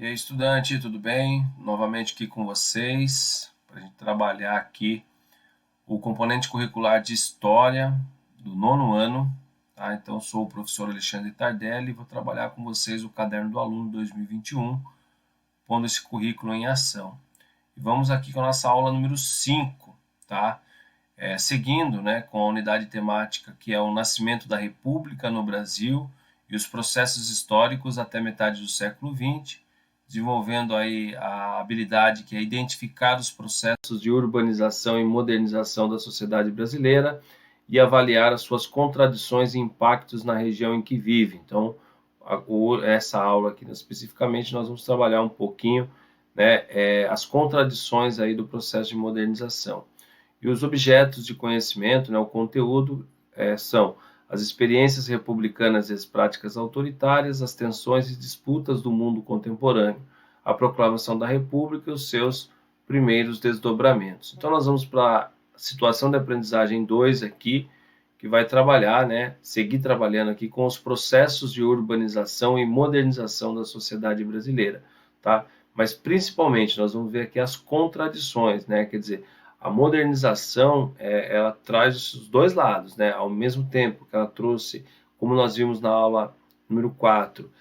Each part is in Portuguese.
E aí, estudante, tudo bem? Novamente aqui com vocês, para a gente trabalhar aqui o componente curricular de História do nono ano. Tá? Então, eu sou o professor Alexandre Tardelli e vou trabalhar com vocês o Caderno do Aluno 2021, pondo esse currículo em ação. E vamos aqui com a nossa aula número 5, tá? Seguindo, né, com a unidade temática que é o nascimento da República no Brasil e os processos históricos até metade do século XX, desenvolvendo aí a habilidade que é identificar os processos de urbanização e modernização da sociedade brasileira e avaliar as suas contradições e impactos na região em que vive. Então, essa aula aqui especificamente nós vamos trabalhar um pouquinho, né, as contradições aí do processo de modernização. E os objetos de conhecimento, né, o conteúdo, são as experiências republicanas e as práticas autoritárias, as tensões e disputas do mundo contemporâneo, a proclamação da República e os seus primeiros desdobramentos. Então, nós vamos para a situação de aprendizagem 2 aqui, que vai trabalhar, né, seguir trabalhando aqui com os processos de urbanização e modernização da sociedade brasileira, tá? Mas, principalmente, nós vamos ver aqui as contradições, né, quer dizer, a modernização, ela traz os dois lados, né? Ao mesmo tempo que ela trouxe, como nós vimos na aula número 4,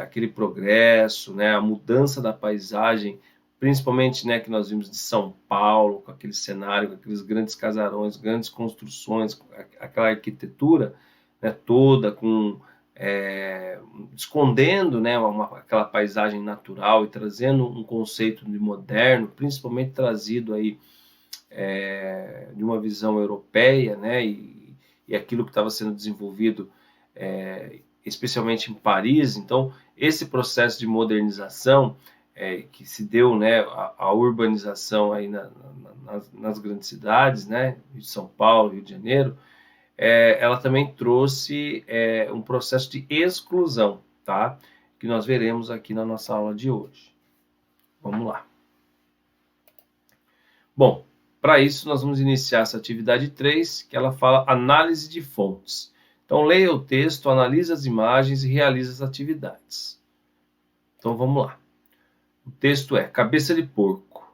aquele progresso, né? A mudança da paisagem, principalmente, né, que nós vimos de São Paulo, com aquele cenário, com aqueles grandes casarões, grandes construções, aquela arquitetura, né, toda com escondendo, né, aquela paisagem natural e trazendo um conceito de moderno, principalmente trazido aí de uma visão europeia, né, e aquilo que estava sendo desenvolvido, especialmente em Paris. Então, esse processo de modernização que se deu, né, a urbanização aí nas grandes cidades, né, de São Paulo, Rio de Janeiro, ela também trouxe um processo de exclusão, tá, que nós veremos aqui na nossa aula de hoje. Vamos lá. Bom, para isso, nós vamos iniciar essa atividade 3, que ela fala análise de fontes. Então, leia o texto, analise as imagens e realize as atividades. Então, vamos lá. O texto é Cabeça de Porco.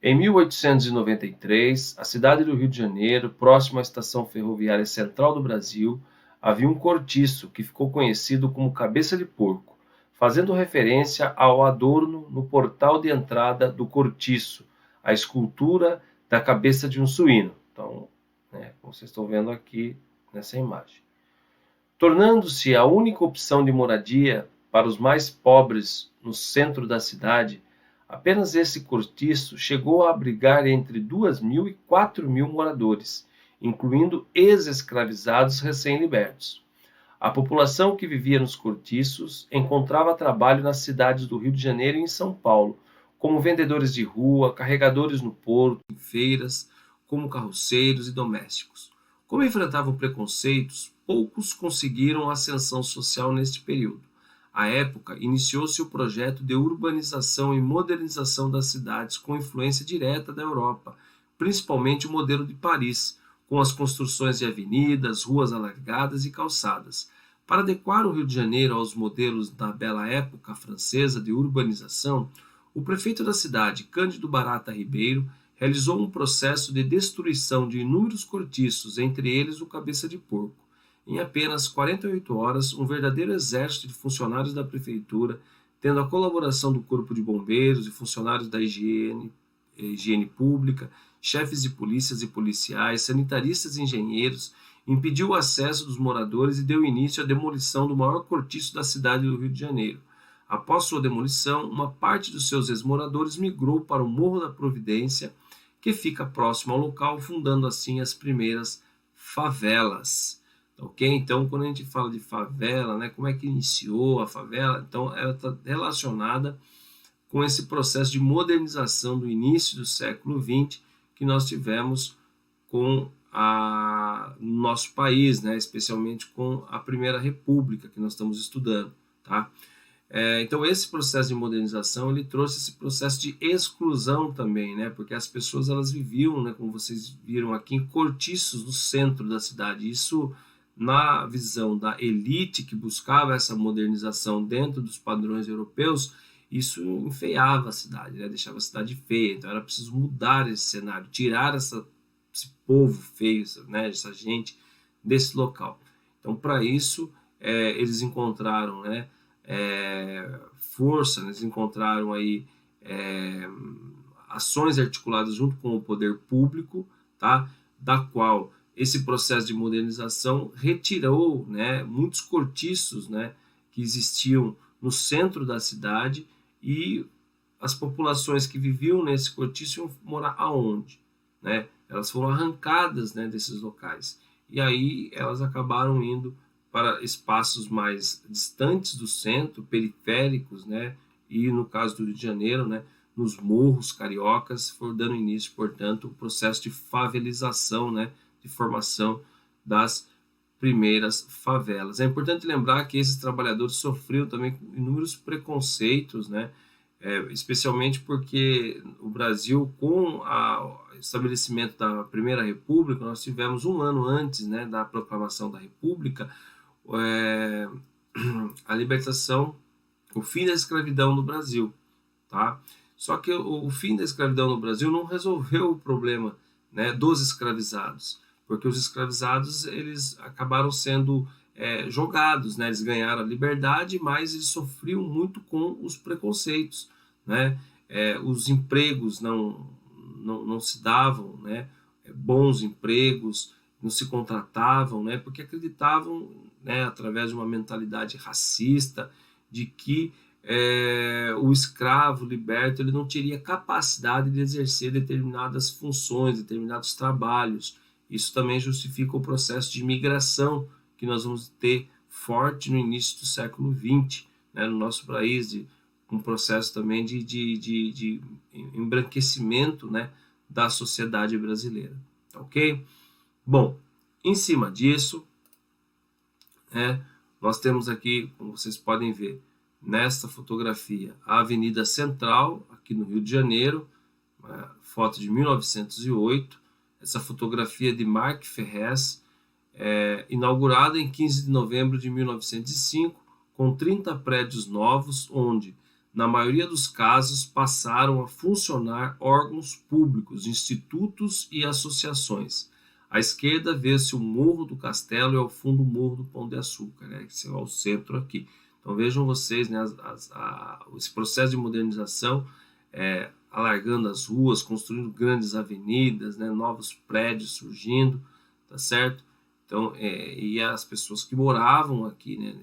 Em 1893, a cidade do Rio de Janeiro, próxima à estação ferroviária central do Brasil, havia um cortiço que ficou conhecido como Cabeça de Porco, fazendo referência ao adorno no portal de entrada do cortiço, a escultura da cabeça de um suíno. Então, né, como vocês estão vendo aqui nessa imagem. Tornando-se a única opção de moradia para os mais pobres no centro da cidade, apenas esse cortiço chegou a abrigar entre 2.000 e 4.000 moradores, incluindo ex-escravizados recém-libertos. A população que vivia nos cortiços encontrava trabalho nas cidades do Rio de Janeiro e em São Paulo, como vendedores de rua, carregadores no porto, em feiras, como carroceiros e domésticos. Como enfrentavam preconceitos, poucos conseguiram ascensão social neste período. À época, iniciou-se o projeto de urbanização e modernização das cidades com influência direta da Europa, principalmente o modelo de Paris, com as construções de avenidas, ruas alargadas e calçadas. Para adequar o Rio de Janeiro aos modelos da bela época francesa de urbanização, o prefeito da cidade, Cândido Barata Ribeiro, realizou um processo de destruição de inúmeros cortiços, entre eles o Cabeça de Porco. Em apenas 48 horas, um verdadeiro exército de funcionários da prefeitura, tendo a colaboração do Corpo de Bombeiros e funcionários da higiene pública, chefes de polícias e policiais, sanitaristas e engenheiros, impediu o acesso dos moradores e deu início à demolição do maior cortiço da cidade do Rio de Janeiro. Após sua demolição, uma parte dos seus ex-moradores migrou para o Morro da Providência, que fica próximo ao local, fundando assim as primeiras favelas. Ok? Então, quando a gente fala de favela, né, como é que iniciou a favela? Então, ela está relacionada com esse processo de modernização do início do século XX que nós tivemos com no nosso país, né, especialmente com a Primeira República que nós estamos estudando, tá? Então, esse processo de modernização, ele trouxe esse processo de exclusão também, né? Porque as pessoas, elas viviam, né, como vocês viram aqui, em cortiços no centro da cidade. Isso, na visão da elite que buscava essa modernização dentro dos padrões europeus, isso enfeiava a cidade, né? Deixava a cidade feia. Então era preciso mudar esse cenário, tirar esse povo feio, né? Essa gente desse local. Então, para isso, eles encontraram, né, força, eles encontraram aí ações articuladas junto com o poder público, tá? Da qual esse processo de modernização retirou, né, muitos cortiços, né, que existiam no centro da cidade, e as populações que viviam nesse cortiço iam morar aonde? Né? Elas foram arrancadas, né, desses locais. E aí elas acabaram indo para espaços mais distantes do centro, periféricos, né? E no caso do Rio de Janeiro, né, nos morros cariocas, foi dando início, portanto, o processo de favelização, né, de formação das primeiras favelas. É importante lembrar que esses trabalhadores sofriam também inúmeros preconceitos, né, especialmente porque o Brasil, com o estabelecimento da Primeira República, nós tivemos um ano antes, né, da proclamação da República, é, a libertação, o fim da escravidão no Brasil, tá? Só que o fim da escravidão no Brasil não resolveu o problema, né, dos escravizados, porque os escravizados eles acabaram sendo jogados, né? Eles ganharam a liberdade, mas eles sofriam muito com os preconceitos, né? Os empregos não se davam, né? Bons empregos, não se contratavam, né? Porque acreditavam, né, através de uma mentalidade racista, de que o escravo liberto ele não teria capacidade de exercer determinadas funções, determinados trabalhos. Isso também justifica o processo de imigração que nós vamos ter forte no início do século XX, né, no nosso país, um processo também de embranquecimento, né, da sociedade brasileira. Ok? Bom, em cima disso, nós temos aqui, como vocês podem ver, nesta fotografia, a Avenida Central, aqui no Rio de Janeiro, uma foto de 1908, essa fotografia de Marc Ferrez, inaugurada em 15 de novembro de 1905, com 30 prédios novos, onde, na maioria dos casos, passaram a funcionar órgãos públicos, institutos e associações. À esquerda vê-se o Morro do Castelo e ao fundo o Morro do Pão de Açúcar, né? Esse é o centro aqui. Então vejam vocês, né, esse processo de modernização, alargando as ruas, construindo grandes avenidas, né, novos prédios surgindo, tá certo? Então, e as pessoas que moravam aqui, né,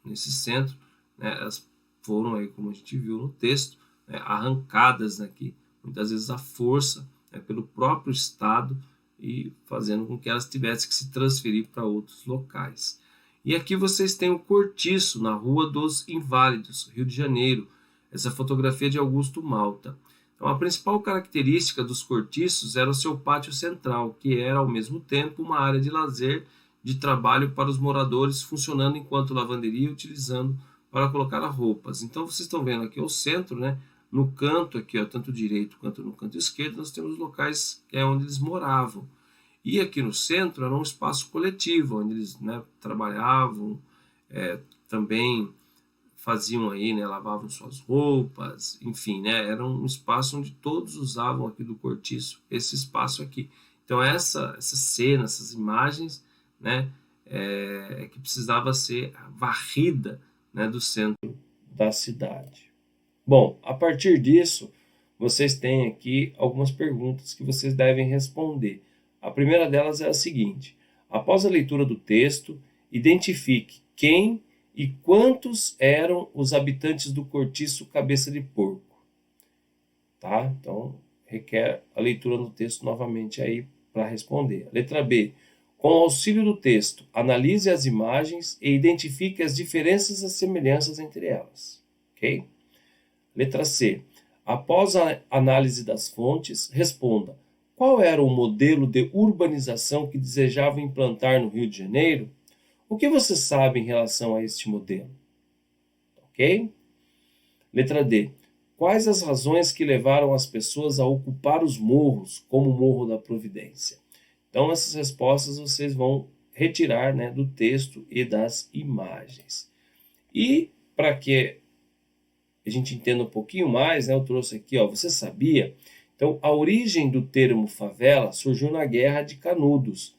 nesse centro, né, elas foram aí, como a gente viu no texto, né, arrancadas aqui, muitas vezes à força, né, pelo próprio Estado, e fazendo com que elas tivessem que se transferir para outros locais. E aqui vocês têm o Cortiço, na Rua dos Inválidos, Rio de Janeiro. Essa fotografia é de Augusto Malta. Então, a principal característica dos cortiços era o seu pátio central, que era, ao mesmo tempo, uma área de lazer, de trabalho para os moradores, funcionando enquanto lavanderia, utilizando para colocar roupas. Então, vocês estão vendo aqui o centro, né? No canto aqui, ó, tanto direito quanto no canto esquerdo, nós temos locais onde eles moravam. E aqui no centro era um espaço coletivo, onde eles, né, trabalhavam, também faziam aí, né, lavavam suas roupas, enfim, né, era um espaço onde todos usavam aqui do cortiço, esse espaço aqui. Então essa cena, essas imagens, né, que precisava ser varrida, né, do centro da cidade. Bom, a partir disso, vocês têm aqui algumas perguntas que vocês devem responder. A primeira delas é a seguinte: após a leitura do texto, identifique quem e quantos eram os habitantes do cortiço Cabeça de Porco. Tá? Então, requer a leitura do texto novamente aí para responder. Letra B. Com o auxílio do texto, analise as imagens e identifique as diferenças e as semelhanças entre elas. Ok? Letra C. Após a análise das fontes, responda: qual era o modelo de urbanização que desejava implantar no Rio de Janeiro? O que você sabe em relação a este modelo? Ok? Letra D. Quais as razões que levaram as pessoas a ocupar os morros, como o Morro da Providência? Então, essas respostas vocês vão retirar, né, do texto e das imagens. E, para que a gente entenda um pouquinho mais, né, eu trouxe aqui, ó, você sabia? Então, a origem do termo favela surgiu na Guerra de Canudos.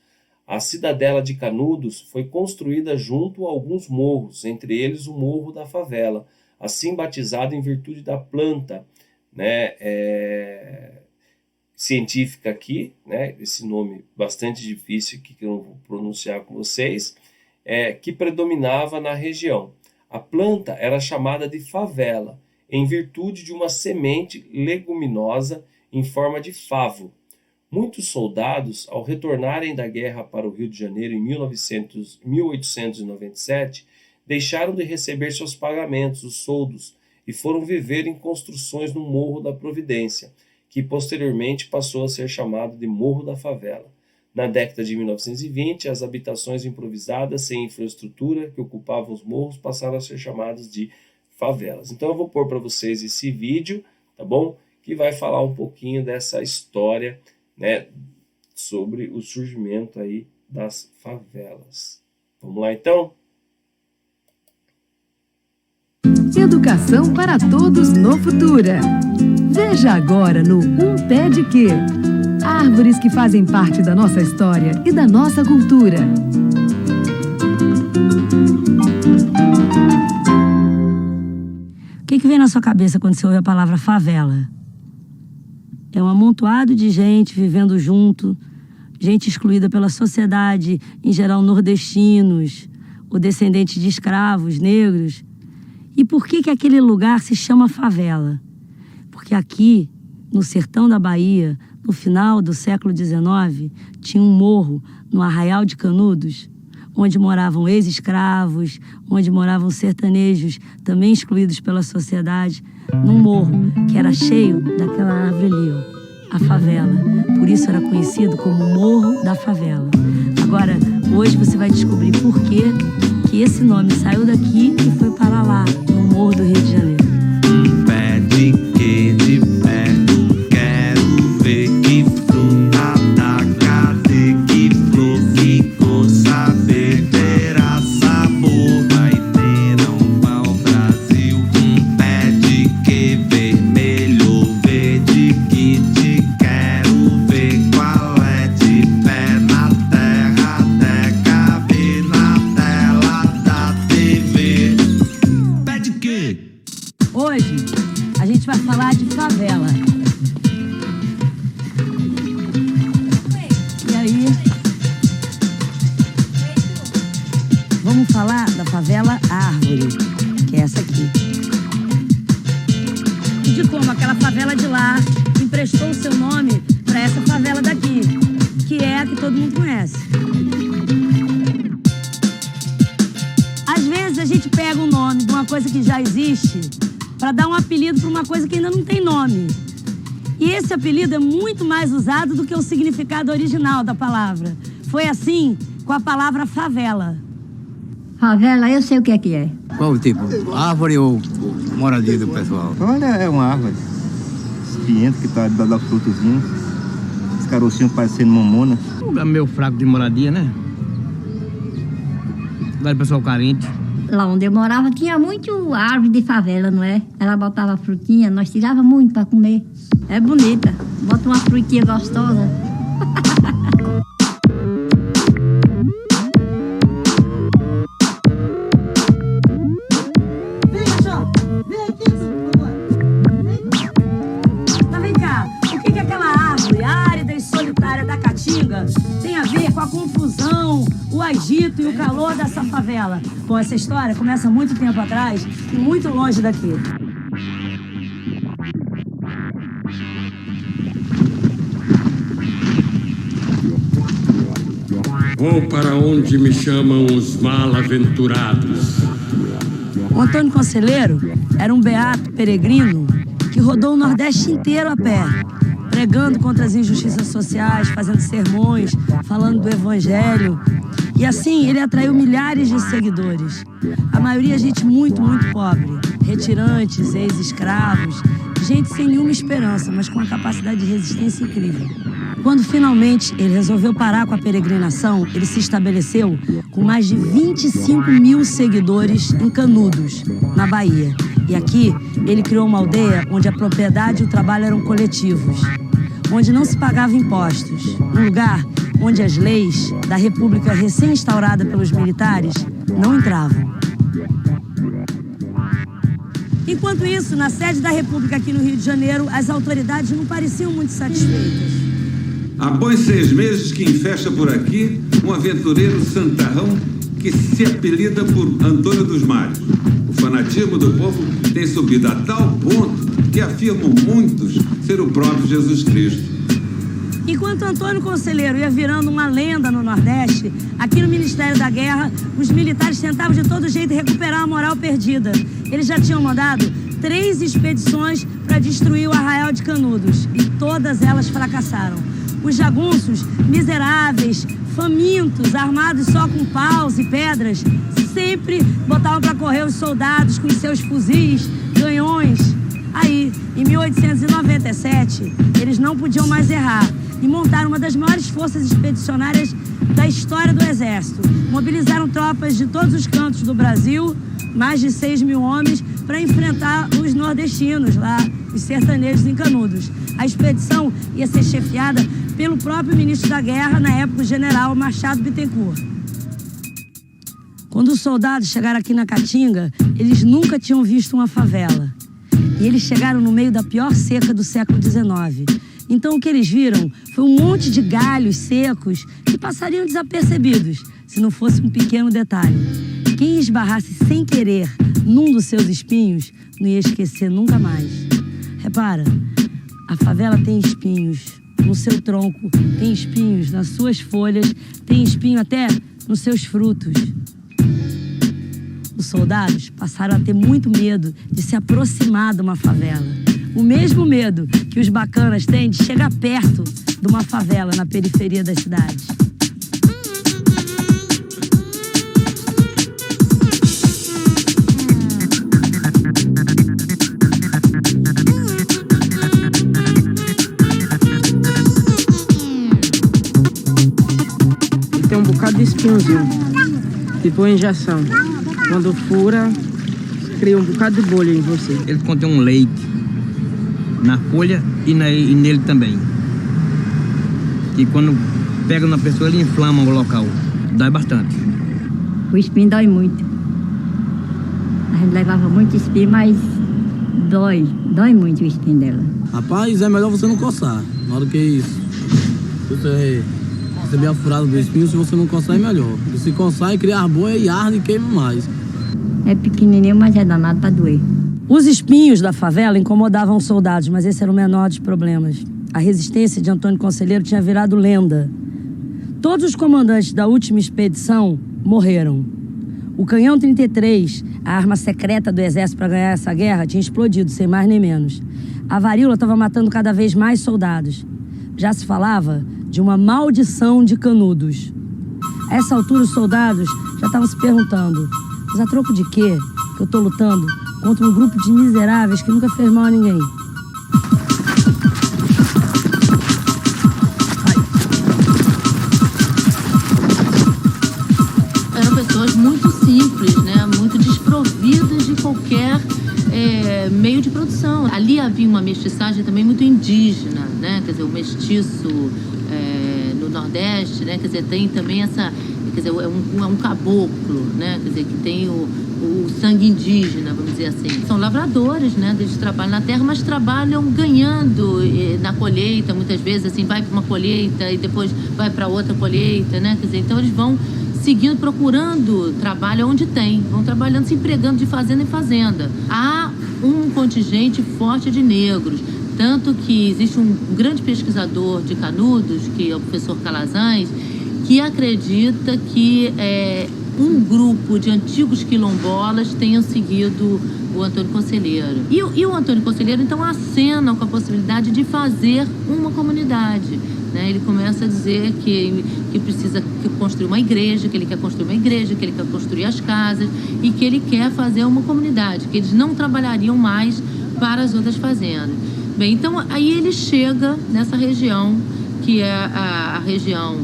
A cidadela de Canudos foi construída junto a alguns morros, entre eles o Morro da Favela, assim batizado em virtude da planta, né, científica aqui, né, esse nome bastante difícil aqui que eu não vou pronunciar com vocês, que predominava na região. A planta era chamada de favela, em virtude de uma semente leguminosa em forma de favo. Muitos soldados, ao retornarem da guerra para o Rio de Janeiro em 1897, deixaram de receber seus pagamentos, os soldos, e foram viver em construções no Morro da Providência, que posteriormente passou a ser chamado de Morro da Favela. Na década de 1920, as habitações improvisadas sem infraestrutura que ocupavam os morros passaram a ser chamadas de favelas. Então eu vou pôr para vocês esse vídeo, tá bom? Que vai falar um pouquinho dessa história, né, sobre o surgimento aí das favelas. Vamos lá então? Educação para todos no Futura. Veja agora no Um Pé de Quê? Árvores que fazem parte da nossa história e da nossa cultura. O que vem na sua cabeça quando você ouve a palavra favela? É um amontoado de gente vivendo junto, gente excluída pela sociedade, em geral nordestinos, ou descendentes de escravos negros. E por que aquele lugar se chama favela? Porque aqui, no sertão da Bahia, no final do século XIX, tinha um morro no Arraial de Canudos, onde moravam ex-escravos, onde moravam sertanejos, também excluídos pela sociedade, num morro que era cheio daquela árvore ali, ó, a favela. Por isso era conhecido como Morro da Favela. Agora, hoje você vai descobrir por que esse nome saiu daqui e foi para lá, no Morro do Rio de Janeiro. Pé de quê de perto, quero ver que fruta da cadê, que flor, que cor, saber terá sabor. Vai ter um pau Brasil, pé de quê vermelho, verde que te quero ver qual é, de pé na terra até caber na tela da TV. Pé de quê? Hoje, a gente vai falar de favela. E aí? Vamos falar da favela Árvore, que é essa aqui. E de como aquela favela de lá emprestou o seu nome para essa favela daqui, que é a que todo mundo conhece. Às vezes a gente pega o nome de uma coisa que já existe para dar um apelido para uma coisa que ainda não tem nome. E esse apelido é muito mais usado do que o significado original da palavra. Foi assim com a palavra favela. Favela, eu sei o que é. Qual o tipo? Árvore ou moradia do pessoal? Olha, é uma árvore espinhenta que tá dando frutozinhos. Os carocinhos parecendo mamona. Um lugar meio fraco de moradia, né? Lugar de pessoal carente. Lá onde eu morava tinha muito árvore de favela, não é? Ela botava frutinha, nós tirava muito para comer. É bonita, bota uma frutinha gostosa. Vem cá, o que aquela árvore árida e solitária da Caatinga tem a ver com a confusão, o agito e o calor dessa favela? Bom, essa história começa muito tempo atrás e muito longe daqui. Vou para onde me chamam os mal-aventurados. O Antônio Conselheiro era um beato peregrino que rodou o Nordeste inteiro a pé, pregando contra as injustiças sociais, fazendo sermões, falando do Evangelho. E assim ele atraiu milhares de seguidores. A maioria gente muito, muito pobre. Retirantes, ex-escravos, gente sem nenhuma esperança, mas com uma capacidade de resistência incrível. Quando finalmente ele resolveu parar com a peregrinação, ele se estabeleceu com mais de 25 mil seguidores em Canudos, na Bahia. E aqui, ele criou uma aldeia onde a propriedade e o trabalho eram coletivos, onde não se pagava impostos, um lugar onde as leis da República recém-instaurada pelos militares não entravam. Enquanto isso, na sede da República aqui no Rio de Janeiro, as autoridades não pareciam muito satisfeitas. Após 6 meses que infesta por aqui um aventureiro santarrão que se apelida por Antônio dos Mares. O fanatismo do povo tem subido a tal ponto que afirmam muitos ser o próprio Jesus Cristo. Enquanto Antônio Conselheiro ia virando uma lenda no Nordeste, aqui no Ministério da Guerra, os militares tentavam de todo jeito recuperar a moral perdida. Eles já tinham mandado 3 expedições para destruir o Arraial de Canudos e todas elas fracassaram. Os jagunços, miseráveis, famintos, armados só com paus e pedras, sempre botavam para correr os soldados com seus fuzis, canhões. Aí, em 1897, eles não podiam mais errar e montaram uma das maiores forças expedicionárias da história do Exército. Mobilizaram tropas de todos os cantos do Brasil, mais de 6.000 homens, para enfrentar os nordestinos lá, os sertanejos em Canudos. A expedição ia ser chefiada pelo próprio ministro da Guerra, na época, o general Machado Bittencourt. Quando os soldados chegaram aqui na Caatinga, eles nunca tinham visto uma favela. E eles chegaram no meio da pior seca do século XIX. Então o que eles viram foi um monte de galhos secos que passariam desapercebidos, se não fosse um pequeno detalhe. Quem esbarrasse sem querer num dos seus espinhos não ia esquecer nunca mais. Repara, a favela tem espinhos no seu tronco, tem espinhos nas suas folhas, tem espinho até nos seus frutos. Os soldados passaram a ter muito medo de se aproximar de uma favela. O mesmo medo que os bacanas têm de chegar perto de uma favela na periferia das cidades. E tem um bocado de espinhozinho, tipo injeção. Quando fura, cria um bocado de bolha em você. Ele contém um leite na folha e nele também. E quando pega na pessoa, ele inflama o local. Dói bastante. O espinho dói muito. A gente levava muito espinho, mas dói muito o espinho dela. Rapaz, é melhor você não coçar. Na hora que você receber a furada do espinho, se você não coçar é melhor. Porque se coçar, cria arboia e arde e queima mais. É pequenininho, mas é danado para doer. Os espinhos da favela incomodavam os soldados, mas esse era o menor dos problemas. A resistência de Antônio Conselheiro tinha virado lenda. Todos os comandantes da última expedição morreram. O canhão 33, a arma secreta do exército para ganhar essa guerra, tinha explodido, sem mais nem menos. A varíola estava matando cada vez mais soldados. Já se falava de uma maldição de Canudos. A essa altura, os soldados já estavam se perguntando: mas a troco de quê que eu estou lutando contra um grupo de miseráveis que nunca fez mal a ninguém? Eram pessoas muito simples, né? Muito desprovidas de qualquer meio de produção. Ali havia uma mestiçagem também muito indígena, né? Quer dizer, o mestiço no Nordeste, né? Quer dizer, tem também essa... Quer dizer, é um caboclo, né? Quer dizer, que tem o sangue indígena, vamos dizer assim. São lavradores, né? Eles trabalham na terra, mas trabalham ganhando na colheita, muitas vezes, assim, vai para uma colheita e depois vai para outra colheita, né? Quer dizer, então eles vão seguindo, procurando trabalho onde tem, vão trabalhando, se empregando de fazenda em fazenda. Há um contingente forte de negros, tanto que existe um grande pesquisador de Canudos, que é o professor Calazans, que acredita que um grupo de antigos quilombolas tenham seguido o Antônio Conselheiro. E o Antônio Conselheiro, então, acena com a possibilidade de fazer uma comunidade, né? Ele começa a dizer que precisa construir uma igreja, que ele quer construir uma igreja, que ele quer construir as casas e que ele quer fazer uma comunidade, que eles não trabalhariam mais para as outras fazendas. Bem, então, aí ele chega nessa região que é a região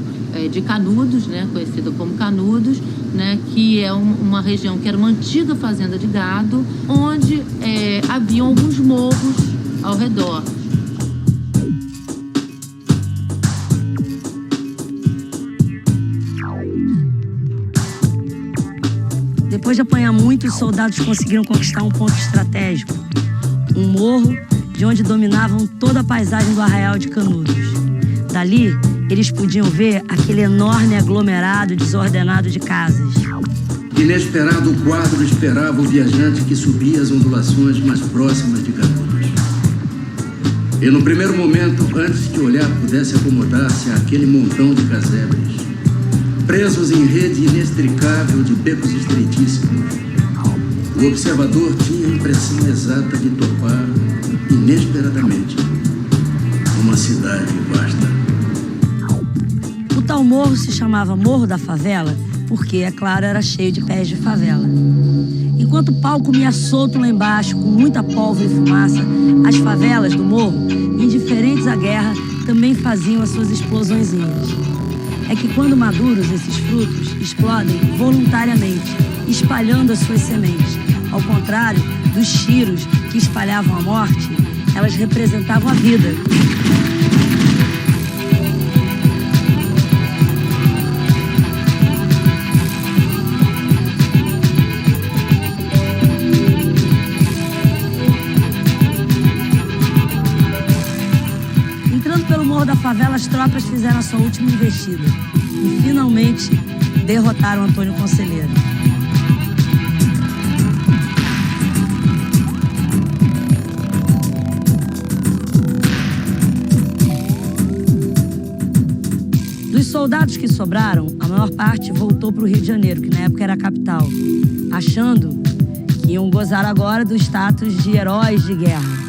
de Canudos, né, conhecida como Canudos, né, que é uma região que era uma antiga fazenda de gado, onde haviam alguns morros ao redor. Depois de apanhar muito, os soldados conseguiram conquistar um ponto estratégico, um morro de onde dominavam toda a paisagem do Arraial de Canudos. Dali, eles podiam ver aquele enorme aglomerado desordenado de casas. Inesperado quadro esperava o viajante que subia as ondulações mais próximas de Canudos. E no primeiro momento, antes que o olhar pudesse acomodar-se àquele montão de casebres, presos em rede inextricável de becos estreitíssimos, o observador tinha a impressão exata de topar, inesperadamente, uma cidade vasta. O tal morro se chamava Morro da Favela porque, é claro, era cheio de pés de favela. Enquanto o pau comia solto lá embaixo, com muita pólvora e fumaça, as favelas do morro, indiferentes à guerra, também faziam as suas explosõezinhas. É que quando maduros, esses frutos explodem voluntariamente, espalhando as suas sementes. Ao contrário dos tiros que espalhavam a morte, elas representavam a vida. Entrando pelo Morro da Favela, as tropas fizeram a sua última investida e finalmente derrotaram Antônio Conselheiro. Dos soldados que sobraram, a maior parte voltou para o Rio de Janeiro, que na época era a capital, achando que iam gozar agora do status de heróis de guerra.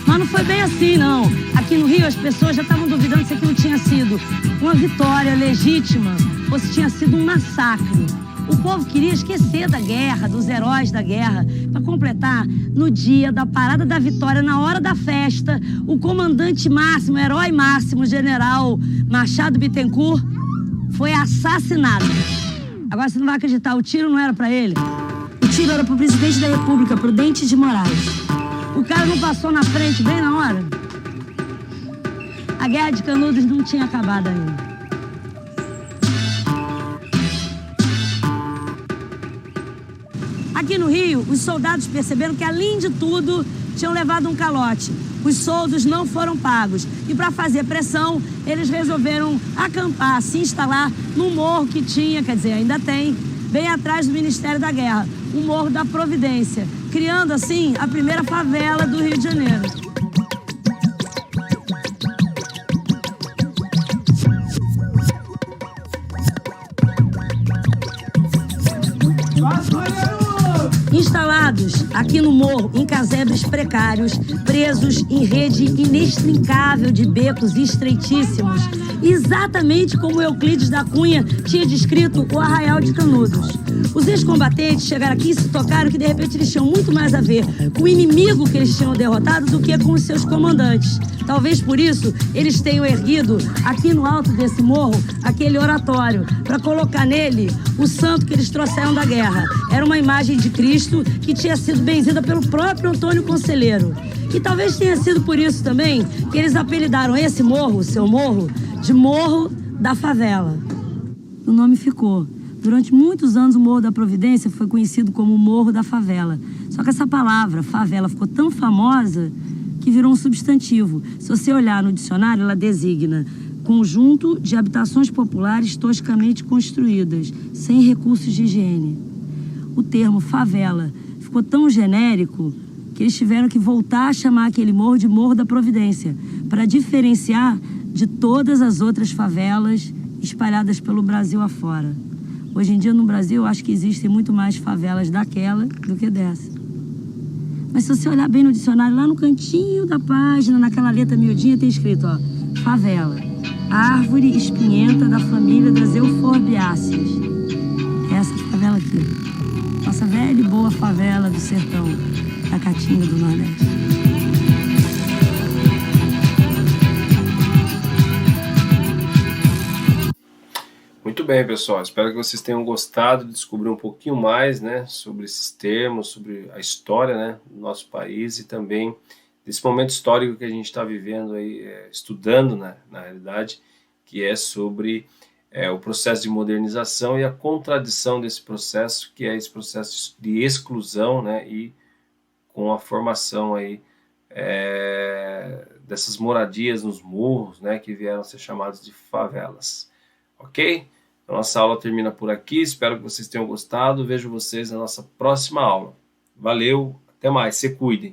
Mas não foi bem assim, não. Aqui no Rio, as pessoas já estavam duvidando se aquilo tinha sido uma vitória legítima ou se tinha sido um massacre. O povo queria esquecer da guerra, dos heróis da guerra, para completar, no dia da parada da vitória, na hora da festa, o comandante máximo, o herói máximo, o general Machado Bittencourt, foi assassinado. Agora você não vai acreditar, o tiro não era para ele. O tiro era para o presidente da República, Prudente de Moraes. O cara não passou na frente bem na hora. A Guerra de Canudos não tinha acabado ainda. Aqui no Rio, os soldados perceberam que, além de tudo, tinham levado um calote. Os soldos não foram pagos. E, para fazer pressão, eles resolveram acampar, se instalar num morro que tinha, quer dizer, ainda tem, bem atrás do Ministério da Guerra, o Morro da Providência, criando, assim, a primeira favela do Rio de Janeiro. Instalados aqui no morro, em casebres precários, presos em rede inextricável de becos estreitíssimos, exatamente como Euclides da Cunha tinha descrito o Arraial de Canudos. Os ex-combatentes chegaram aqui e se tocaram que, de repente, eles tinham muito mais a ver com o inimigo que eles tinham derrotado do que com os seus comandantes. Talvez por isso eles tenham erguido aqui no alto desse morro aquele oratório, para colocar nele o santo que eles trouxeram da guerra. Era uma imagem de Cristo que tinha sido benzida pelo próprio Antônio Conselheiro. E talvez tenha sido por isso também que eles apelidaram esse morro, o seu morro, de Morro da Favela. O nome ficou. Durante muitos anos, o Morro da Providência foi conhecido como Morro da Favela. Só que essa palavra, favela, ficou tão famosa que virou um substantivo. Se você olhar no dicionário, ela designa conjunto de habitações populares toscamente construídas, sem recursos de higiene. O termo favela ficou tão genérico que eles tiveram que voltar a chamar aquele morro de Morro da Providência, para diferenciar de todas as outras favelas espalhadas pelo Brasil afora. Hoje em dia, no Brasil, eu acho que existem muito mais favelas daquela do que dessa. Mas se você olhar bem no dicionário, lá no cantinho da página, naquela letra miudinha, tem escrito, ó, favela. Árvore espinhenta da família das euforbiáceas. Essa favela aqui. Nossa velha e boa favela do sertão, da Caatinga do Nordeste. Muito bem, pessoal. Espero que vocês tenham gostado de descobrir um pouquinho mais, né, sobre esses termos, sobre a história, né, do nosso país e também desse momento histórico que a gente está vivendo aí, estudando, né, na realidade, que é sobre o processo de modernização e a contradição desse processo, que é esse processo de exclusão, né, e com a formação aí dessas moradias nos morros, né, que vieram a ser chamadas de favelas. Ok? Então, nossa aula termina por aqui. Espero que vocês tenham gostado. Vejo vocês na nossa próxima aula. Valeu, até mais. Se cuidem.